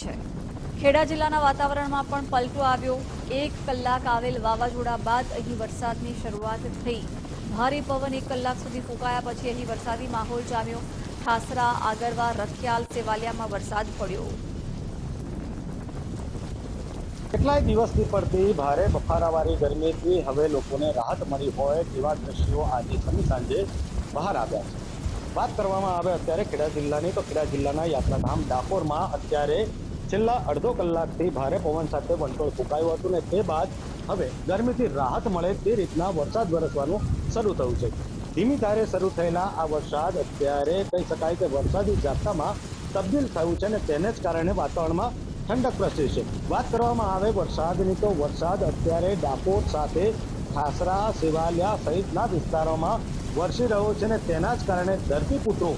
છે। ખેડા જિલ્લાના વાતાવરણમાં પણ પલટો આવ્યો। 1 કલાક આવેલ વાવાઝોડા બાદ અહીં વરસાદની શરૂઆત થઈ। ભારે પવન 1 કલાક સુધી ફૂંકાયા પછી અહીં વરસાદી માહોલ જામ્યો। ઠાસરા, આગરવા, રખિયાલ, સેવાલિયામાં વરસાદ પડ્યો। કેટલાય દિવસથી પડતી ભારે બફારાવાળી ગરમીથી હવે લોકોને રાહત મળી હોય તેવા દ્રશ્યો આજે સમી સાંજે બહાર આવ્યા છે। વાત કરવામાં આવે અત્યારે ખેડા જિલ્લાની તો ખેડા જિલ્લાના યાત્રાધામ ડાકોરમાં અત્યારે છેલ્લા અડધો કલાકથી ભારે પવન સાથે વંટોળ ફૂંકાયું હતું ને તે બાદ હવે ગરમીથી રાહત મળે તે રીતના વરસાદ વરસવાનું શરૂ થયું છે। ધીમી ધારે શરૂ થયેલા આ વરસાદ અત્યારે કહી શકાય કે વરસાદી ઝાપટામાં તબદીલ થયું છે ને તેને જ કારણે વાતાવરણમાં ઠંડક પ્રસરી છે। વાત કરવામાં આવે વરસાદની તો વરસાદ અત્યારે ડાકોર સાથે ઠાસરા, સેવાલિયા સહિતના વિસ્તારોમાં વરસી રહ્યો છે ને તેના જ કારણે ધરતીપુત્રો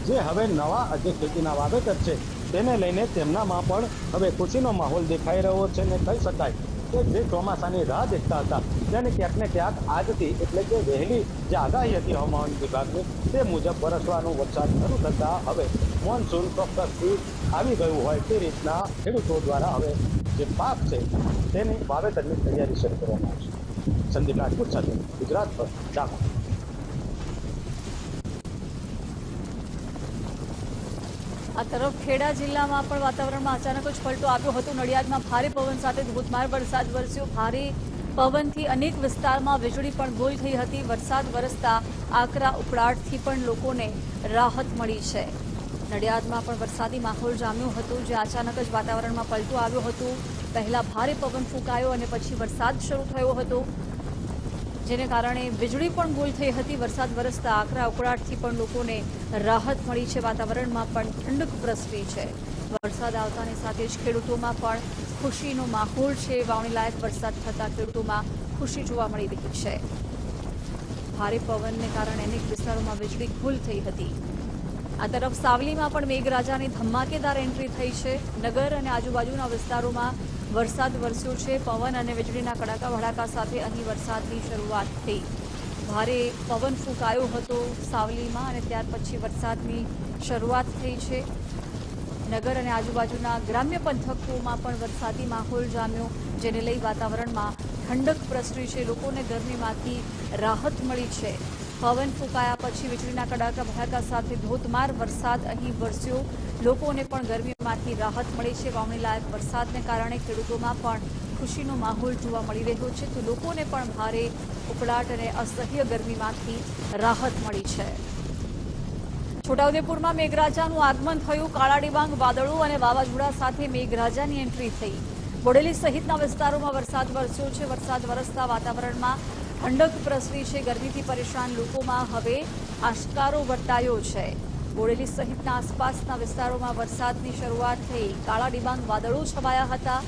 જે હવે નવા જે ખેતીના વાવેતર છે તેને લઈને તેમનામાં પણ હવે ખુશીનો માહોલ દેખાઈ રહ્યો છે ને કહી શકાય કે જે ચોમાસાની રાહ દેખતા હતા તેની ક્યાંક ને ક્યાંક આજથી એટલે કે વહેલી જે આગાહી હતી હવામાન વિભાગની તે મુજબ વરસવાનો વરસાદ શરૂ થતા હવે મોન્સૂન ચોક્કસથી આવી ગયું હોય તે રીતના ખેડૂતો દ્વારા હવે જે પાક છે તેની વાવેતરની તૈયારી શરૂ કરવામાં આવશે। સંદીપ રાજપૂત સાથે ગુજરાત પર ડાકોર। આ તરફ ખેડા જિલ્લામાં પણ વાતાવરણમાં અચાનક જ પલટો આવ્યો હતો। નડિયાદમાં ભારે પવન સાથે ધોધમાર વરસાદ વરસ્યો। ભારે પવનથી અનેક વિસ્તારમાં વીજળી પણ ગુલ થઈ હતી। વરસાદ વરસતા આકરા ઉકળાટથી પણ લોકોને રાહત મળી છે। નડિયાદમાં પણ વરસાદી માહોલ જામ્યો હતો, જે અચાનક જ વાતાવરણમાં પલટો આવ્યો હતો। પહેલા ભારે પવન ફૂંકાયો અને પછી વરસાદ શરૂ થયો હતો, જેને કારણે વીજળી પણ ગુલ થઈ હતી। વરસાદ વરસતા આકરા ઉકળાટથી પણ લોકોને રાહત મળી છે। વાતાવરણમાં પણ ઠંડક પ્રસરી છે। વરસાદ આવતાની સાથે જ ખેડૂતોમાં પણ ખુશીનો માહોલ છે। વાવણી લાયક વરસાદ થતાં ખેડૂતોમાં ખુશી જોવા મળી રહી છે। ભારે પવનને કારણે અનેક વિસ્તારોમાં વીજળી ગુલ થઈ હતી। આ તરફ સાવલીમાં પણ મેઘરાજાની ધમાકેદાર એન્ટ્રી થઈ છે। નગર અને આજુબાજુના વિસ્તારોમાં વરસાદ વરસ્યો છે। પવન અને વીજળીના કડાકા ભડાકા સાથે અહીં વરસાદની શરૂઆત થઈ। ભારે પવન ફૂંકાયો હતો સાવલીમાં અને ત્યાર પછી વરસાદની શરૂઆત થઈ છે। નગર અને આજુબાજુના ગ્રામ્ય પંથકોમાં પણ વરસાદી માહોલ જામ્યો, જેને લઈ વાતાવરણમાં ઠંડક પ્રસરી છે। લોકોને ગરમીમાંથી રાહત મળી છે। પવન ફૂંકાયા પછી વીજળીના કડાકા ભડાકા સાથે ધોધમાર વરસાદ અહીં વરસ્યો। લોકોને પણ ગરમીમાંથી રાહત મળી છે। વાવણી લાયક વરસાદને કારણે ખેડૂતોમાં પણ ખુશીનો માહોલ જોવા મળી રહ્યો છે, તો લોકોને પણ ભારે ઉકળાટ અને અસહ્ય ગરમીમાંથી રાહત મળી છે। છોટાઉદેપુરમાં મેઘરાજાનું આગમન થયું। કાળા ડિબાંગ વાદળો અને વાવાઝોડા સાથે મેઘરાજાની એન્ટ્રી થઈ। બોડેલી સહિતના વિસ્તારોમાં વરસાદ વરસ્યો છે। વરસાદ વરસતા વાતાવરણમાં ઠંડક પ્રસરી છે। ગરમીથી પરેશાન લોકોમાં હવે આશકારો વર્તાયો છે। બોડેલી સહિતના આસપાસના વિસ્તારોમાં વરસાદની શરૂઆત થઈ। કાળા ડિબાંગ વાદળો છવાયા હતા,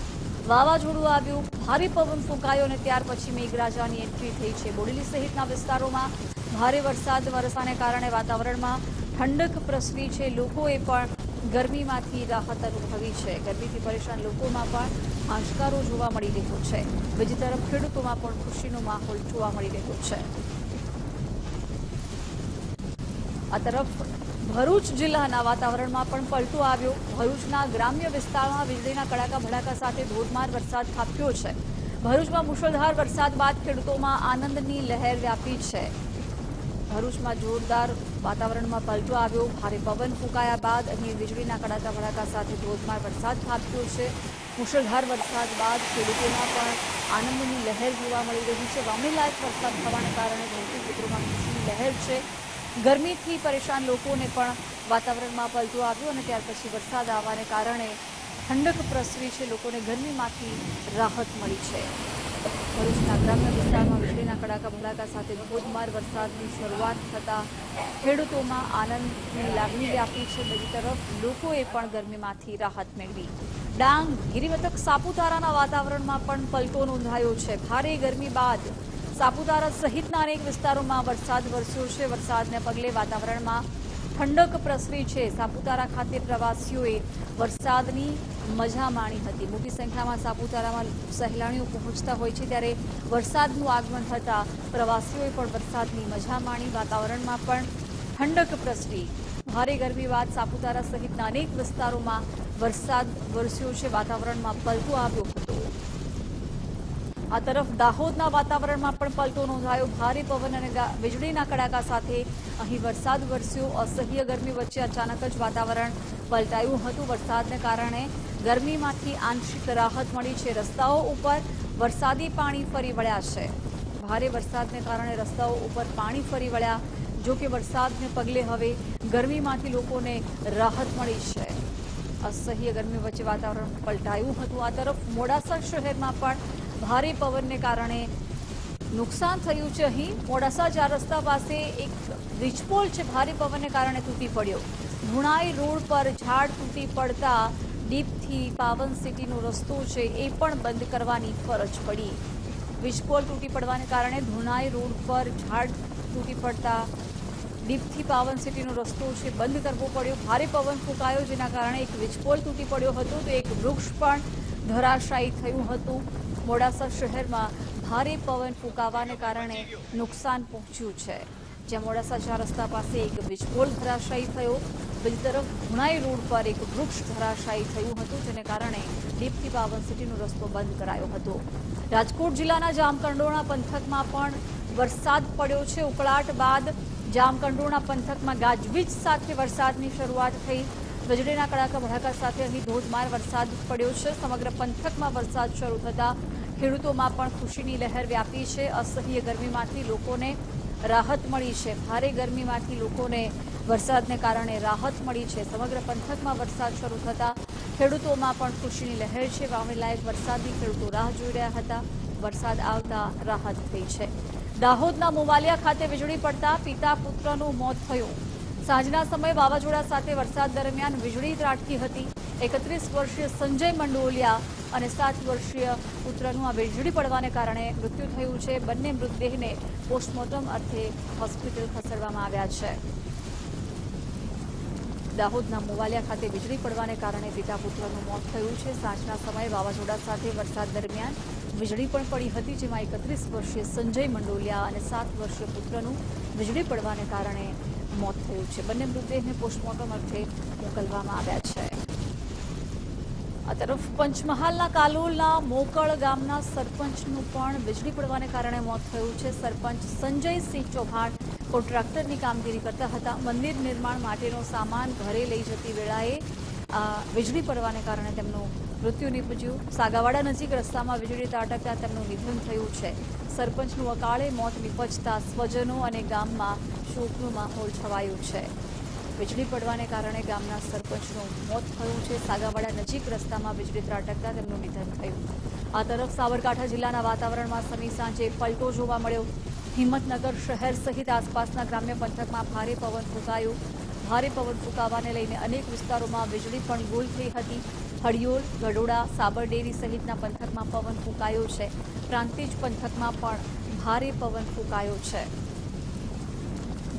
વાવાઝોડું આવ્યું, ભારે પવન ફૂંકાયો અને ત્યાર પછી મેઘરાજાની એન્ટ્રી થઈ છે। બોડેલી સહિતના વિસ્તારોમાં ભારે વરસાદ વરસવાને કારણે વાતાવરણમાં ઠંડક પ્રસરી છે। લોકોએ પણ ગરમીમાંથી રાહત અનુભવી છે। ગરમીથી પરેશાન લોકોમાં પણ આશકારો જોવા મળી રહ્યો છે। બીજી તરફ ખેડૂતોમાં પણ ખુશીનો માહોલ જોવા મળી રહ્યો છે। આ તરફ ભરૂચ જિલ્લાના વાતાવરણમાં પણ પલટો આવ્યો। ભરૂચના ગ્રામ્ય વિસ્તારમાં વીજળીના કડાકા ભડાકા સાથે ધોધમાર વરસાદ ખાબક્યો છે। ભરૂચમાં મુશળધાર વરસાદ બાદ ખેડૂતોમાં આનંદની લહેર વ્યાપી છે। ભરૂચમાં જોરદાર વાતાવરણમાં પલટો આવ્યો। ભારે પવન ફૂંકાયા બાદ અહીં વીજળીના કડાકા ભડાકા સાથે ધોધમાર વરસાદ ખાબક્યો છે। મુશળધાર વરસાદ બાદ ખેડૂતોમાં પણ આનંદની લહેર જોવા મળી રહી છે। વાવણી લાયક વરસાદ થવાને કારણે ધરતીપુત્રોમાં ખુશીની લહેર છે। ગરમીથી પરેશાન લોકોને પણ વાતાવરણમાં પલટો આવ્યો અને ત્યાર પછી વરસાદ આવવાને કારણે ઠંડક પ્રસરી છે। લોકોને ગરમીમાંથી રાહત મળી છે। ભરૂચના ગ્રામ્ય વિસ્તારમાં વીજળીના કડાકા ભડાકા સાથે ધોધમાર વરસાદની શરૂઆત થતાં ખેડૂતોમાં આનંદની લાગણી વ્યાપી છે। બીજી તરફ લોકોએ પણ ગરમીમાંથી રાહત મેળવી। ડાંગ, ગિરિમથક સાપુતારાના વાતાવરણમાં પણ પલટો નોંધાયો છે। ભારે ગરમી બાદ સાપુતારા સહિતના અનેક વિસ્તારોમાં વરસાદ વરસ્યો છે। વરસાદને પગલે વાતાવરણમાં ઠંડક પ્રસરી છે। સાપુતારા ખાતે પ્રવાસીઓએ વરસાદની મજા માણી હતી। મોટી સંખ્યામાં સાપુતારામાં સહેલાણીઓ પહોંચતા હોય છે, ત્યારે વરસાદનું આગમન થતાં પ્રવાસીઓએ પણ વરસાદની મજા માણી। વાતાવરણમાં પણ ઠંડક પ્રસરી। ભારે ગરમી બાદ સાપુતારા સહિતના અનેક વિસ્તારોમાં વરસાદ વરસ્યો છે, વાતાવરણમાં પલટો આવ્યો હતો। આ તરફ દાહોદના વાતાવરણમાં પણ પલટો નોંધાયો। ભારે પવન અને વીજળીના કડાકા સાથે અહીં વરસાદ વરસ્યો। અસહ્ય ગરમી વચ્ચે અચાનક જ વાતાવરણ પલટાયું હતું। વરસાદને કારણે ગરમીમાંથી આંશિક રાહત મળી છે। રસ્તાઓ ઉપર વરસાદી પાણી ફરી વળ્યા છે। ભારે વરસાદને કારણે રસ્તાઓ ઉપર પાણી ફરી વળ્યા। જો કે વરસાદને પગલે હવે ગરમીમાંથી લોકોને રાહત મળી છે। અસહ્ય ગરમી વચ્ચે વાતાવરણ પલટાયું હતું। આ તરફ મોડાસા શહેરમાં પણ ભારે પવનને કારણે નુકસાન થયું છે। અહીં મોડાસા 4 રસ્તા પાસે એક વીજપોલ છે, ભારે પવનને કારણે તૂટી પડ્યો। ધુણાઈ રોડ પર ઝાડ તૂટી પડતા ડીપથી પાવન સિટીનો રસ્તો છે એ પણ બંધ કરવાની ફરજ પડી। વીજપોલ તૂટી પડવાને કારણે ધુણાઈ રોડ પર ઝાડ તૂટી પડતા ડીપથી પાવન સિટીનો રસ્તો છે બંધ કરવો પડ્યો। ભારે પવન ફૂંકાયો, જેના કારણે એક વીજપોલ તૂટી પડ્યો હતો તો એક વૃક્ષ પણ ધરાશાયી થયું હતું। મોડાસા શહેરમાં ભારે પવન ફૂંકાવાને કારણે નુકસાન પહોંચ્યું છે, જ્યાં મોડાસા 4 રસ્તા પાસે એક વીજપોલ ધરાશાયી થયો। બીજી તરફ ધુણાઈ રોડ પર એક વૃક્ષ ધરાશાયી થયું હતું, જેને કારણે દીપથી પાવન સિટીનો રસ્તો બંધ કરાયો હતો। રાજકોટ જિલ્લાના જામકંડોરણા પંથકમાં પણ વરસાદ પડ્યો છે। ઉકળાટ બાદ જામકંડોરણા પંથકમાં ગાજવીજ સાથે વરસાદની શરૂઆત થઈ। વીજળીના કડાકા ભડાકા સાથે અહીં ધોધમાર વરસાદ પડ્યો છે। સમગ્ર પંથકમાં વરસાદ શરૂ થતાં ખેડૂતોમાં પણ ખુશીની લહેર વ્યાપી છે। અસહ્ય ગરમીમાંથી લોકોને રાહત મળી છે। ભારે ગરમીમાંથી લોકોને વરસાદને કારણે રાહત મળી છે। સમગ્ર પંથકમાં વરસાદ શરૂ થતાં ખેડૂતોમાં પણ ખુશીની લહેર છે। વાવણીલાયક વરસાદની ખેડૂતો રાહ જોઈ રહ્યા હતા। વરસાદ આવતા રાહત થઈ છે। દાહોદના મોવાલિયા ખાતે વીજળી પડતા પિતા પુત્રનું મોત થયું। સાંજના સમયે વાવાઝોડા સાથે વરસાદ દરમિયાન વીજળી ત્રાટકી હતી। 31 વર્ષીય સંજય મંડોલિયા અને 7 વર્ષીય પુત્રનું આ વીજળી પડવાને કારણે મૃત્યુ થયું છે। બંને મૃતદેહને પોસ્ટમોર્ટમ અર્થે હોસ્પિટલ ખસેડવામાં આવ્યા છે। દાહોદના મોવાલિયા ખાતે વીજળી પડવાને કારણે પિતા પુત્રનું મોત થયું છે। સાંજના સમયે વાવાઝોડા સાથે વરસાદ દરમિયાન વીજળી પણ પડી હતી, જેમાં 31 વર્ષીય સંજય મંડોલિયા અને 7 વર્ષીય પુત્રનું વીજળી પડવાને કારણે મોત થયું છે। બંને મૃતદેહને પોસ્ટમોર્ટમ અર્થે મોકલવામાં આવ્યા છે। આ તરફ પંચમહાલના કાલોલના મોકળ ગામના સરપંચનું પણ વીજળી પડવાને કારણે મોત થયું છે। સરપંચ સંજયસિંહ ચૌહાણ કોન્ટ્રાક્ટરની કામગીરી કરતા હતા। મંદિર નિર્માણ માટેનો સામાન ઘરે લઈ જતી વેળાએ વીજળી પડવાને કારણે તેમનું મૃત્યુ નીપજ્યું। સાગાવાડા નજીક રસ્તામાં વીજળી ત્રાટકતા તેમનું નિધન થયું છે। સરપંચનું અકાળે મોત નીપજતા સ્વજનો અને ગામમાં શોકનો માહોલ છવાયો છે। વીજળી પડવાને કારણે ગામના સરપંચનું મોત થયું છે। સાગાવાડા નજીક રસ્તામાં વીજળી ત્રાટકતા તેમનું નિધન થયું। આ તરફ સાબરકાંઠા જિલ્લાના વાતાવરણમાં સમી સાંજે પલટો જોવા મળ્યો। હિંમતનગર શહેર સહિત આસપાસના ગ્રામ્ય પંથકમાં ભારે પવન ફૂંકાયો। ભારે પવન ફૂંકાવાને લઈને અનેક વિસ્તારોમાં વીજળી પણ ગુલ થઈ હતી। હડિયોલ, ગઢોડા, સાબરડેરી સહિતના પંથકમાં પવન ફૂંકાયો છે। પ્રાંતિજ પંથકમાં પણ ભારે પવન ફૂંકાયો છે।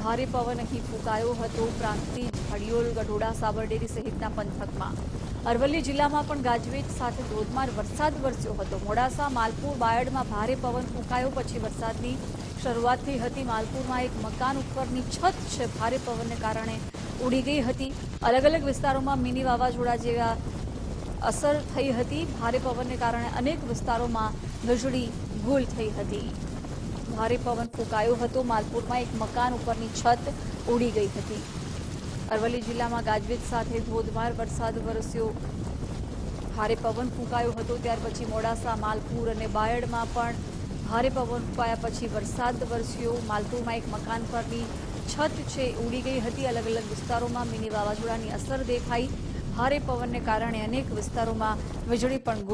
ભારે પવન અહીં ફૂંકાયો હતો પ્રાંતિજ, હડિયોલ, ગઢોડા, સાબરડેરી સહિતના પંથકમાં। અરવલ્લી જિલ્લામાં પણ ગાજવીજ સાથે ધોધમાર વરસાદ વરસ્યો હતો। મોડાસા, માલપુર, બાયડમાં ભારે પવન ફૂંકાયો પછી વરસાદની શરૂઆત થઈ હતી। માલપુરમાં એક મકાન ઉપરની છત છે ભારે પવનને કારણે ઉડી ગઈ હતી। અલગ અલગ વિસ્તારોમાં મિની વાવાઝોડા જેવા અસર થઈ હતી। ભારે પવનને કારણે અનેક વિસ્તારોમાં વીજળી ગુલ થઈ હતી। ભારે પવન ફૂંકાયો હતો। માલપુરમાં એક મકાન ઉપરની છત ઉડી ગઈ હતી। અરવલ્લી જિલ્લામાં ગાજવીજ સાથે ધોધમાર વરસાદ વરસ્યો। ભારે પવન ફૂંકાયો હતો। ત્યાર પછી મોડાસા, માલપુર અને બાયડમાં પણ ભારે પવન ફૂંકાયા પછી વરસાદ વરસ્યો। માલપુરમાં એક મકાન પરની છત છે ઉડી ગઈ હતી। અલગ અલગ વિસ્તારોમાં મિની વાવાઝોડાની અસર દેખાઈ। ભારે પવનને કારણે અનેક વિસ્તારોમાં વીજળી પણ ગુલ